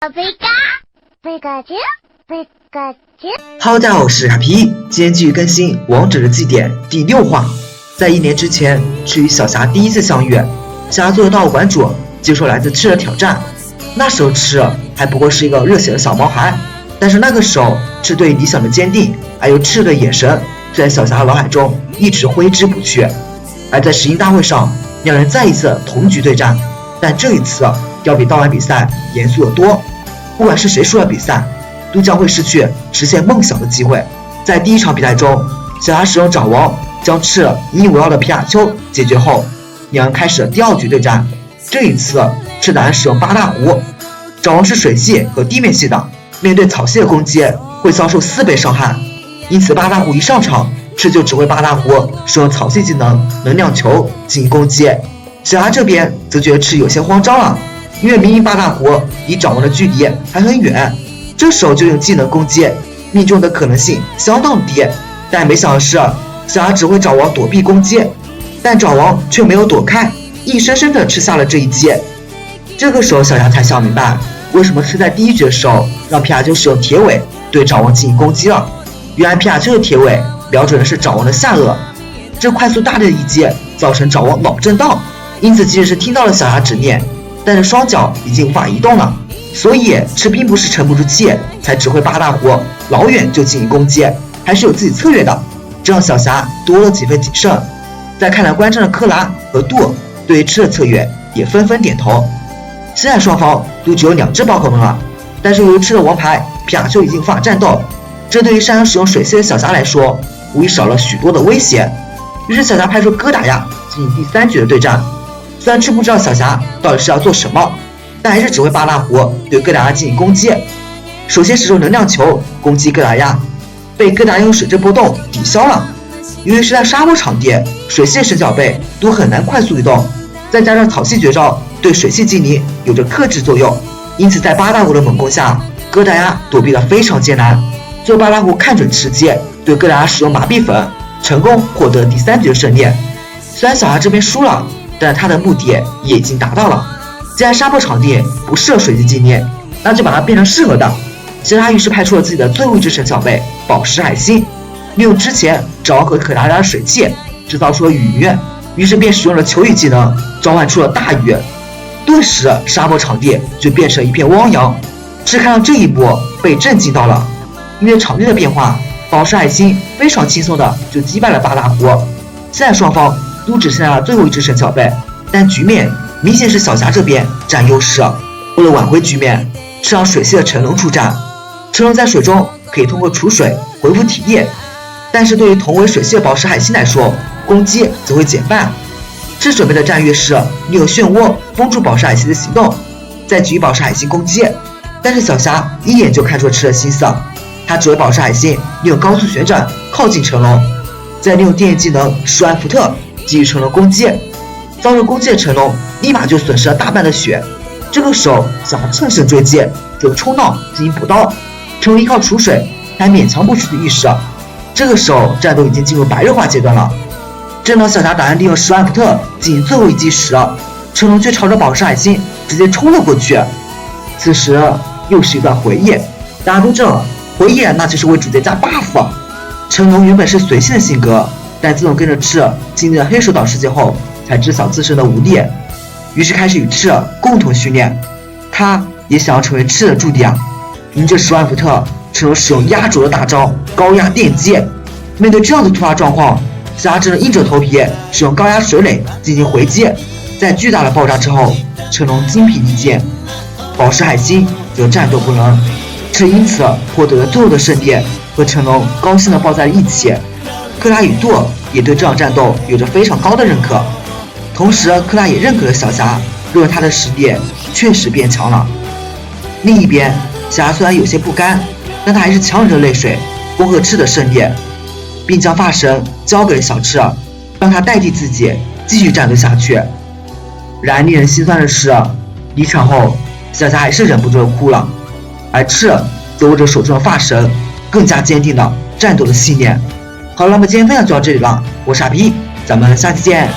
Hello， 大家好，我是卡皮，今天继续更新《王者的祭典》第6话。在1年之前，赤与小霞第一次相遇，小霞作为道馆馆主，接受来自赤的挑战。那时候赤还不过是一个热血的小毛孩，但是那个时候赤对理想的坚定，还有赤的眼神，在小霞的脑海中一直挥之不去。而在实英大会上，两人再一次同局对战，但这一次要比道馆比赛严肃得多。不管是谁输了比赛，都将会失去实现梦想的机会。在第一场比赛中，小霞使用爪王将赤引以为傲的皮卡丘解决后，两人开始第2局对战。这一次赤打算使用8大弧，爪王是水系和地面系的，面对草系的攻击会遭受4倍伤害，因此8大弧一上场，赤就指挥8大弧使用草系技能能量球进行攻击。小霞这边则觉得赤有些慌张了，因为明明8大弧离爪王的距离还很远，这时候就用技能攻击，命中的可能性相当低。但没想到的是，小霞只会爪王躲避攻击，但爪王却没有躲开，硬生生的吃下了这一击。这个时候小霞才想明白，为什么赤在第1局的时候让皮卡丘使用铁尾对爪王进行攻击了。原来皮卡丘的铁尾瞄准的是爪王的下颚，这快速大力的一击造成爪王脑震荡，因此即使是听到了小霞指令，但是双脚已经无法移动了。所以赤并不是沉不住气才只会8大弧老远就进行攻击，还是有自己策略的，这让小霞多了几分谨慎。在看来观战的克拉和杜对于赤的策略也纷纷点头。现在双方都只有2只宝可梦了，但是由于赤的王牌皮卡丘已经无法战斗，这对于擅长使用水系的小霞来说无疑少了许多的威胁。于是小霞派出戈达亚进行第3局的对战。虽然赤不知道小霞到底是要做什么，但还是只会8大弧对戈达亚进行攻击。首先使用能量球攻击戈达亚，被戈达亚用水之波动抵消了。由于是在沙漠场地，水系神脚背都很难快速移动，再加上草系绝招对水系精灵有着克制作用，因此在8大弧的猛攻下，戈达亚躲避得非常艰难。最后8大弧看准时机对戈达亚使用麻痹粉，成功获得第3局的胜利。虽然小霞这边输了，但是他的目的也已经达到了。既然沙漠场地不适合水系精灵，那就把它变成适合的。小霞于是派出了自己的最后一只神小贝宝石海星，利用之前爪王和可达达的水汽制造出了雨鱼，于是便使用了求雨技能召唤出了大雨，顿时沙漠场地就变成一片汪洋。赤看到这一幕被震惊到了，因为场地的变化，宝石海星非常轻松的就击败了8大弧。现在双方都只剩下了最后一只神小贝，但局面明显是小霞这边占优势。为了挽回局面，赤让水系的成龙出战。成龙在水中可以通过储水恢复体力，但是对于同为水系的宝石海星来说，攻击则会减半。赤准备的战略是利用漩涡封住宝石海星的行动，再给予宝石海星攻击。但是小霞一眼就看出了赤的心思，他指挥宝石海星利用高速旋转靠近成龙，再利用电技能施安福特给予成龙攻击。遭受攻击的成龙立马就损失了大半的血，这个时候小霞趁胜追击，就冲浪进行补刀。成龙依靠储水还勉强不出的意识，这个时候战斗已经进入白热化阶段了。正当小霞打算利用施安福特进行最后一击时，成龙却朝着宝石海星直接冲了过去。此时又是一段回忆，大家都知道回忆那就是为主角加 buff。 成龙原本是随性的性格，但自从跟着赤经历了黑手岛事件后，才知晓自身的无力，于是开始与赤共同训练。他也想要成为赤的助力。迎着施安福特，成龙使用压轴的大招高压电击。面对这样的突发状况，小霞只能硬着头皮使用高压水垒进行回击。在巨大的爆炸之后，成龙精疲力尽，宝石海星则战斗不能。赤因此获得了最后的胜利，和成龙高兴地抱在了一起。克拉与杜也对这场战斗有着非常高的认可，同时克拉也认可了小霞，认为她的实力确实变强了。另一边，小霞虽然有些不甘，但她还是强忍着泪水恭贺赤的胜利，并将发绳交给了小赤，让他代替自己继续战斗下去。然而令人心酸的是，离场后小霞还是忍不住的哭了，而赤则握着手中的发绳，更加坚定的战斗的信念。好了，那么今天分享就到这里了，我是阿皮，咱们下期见。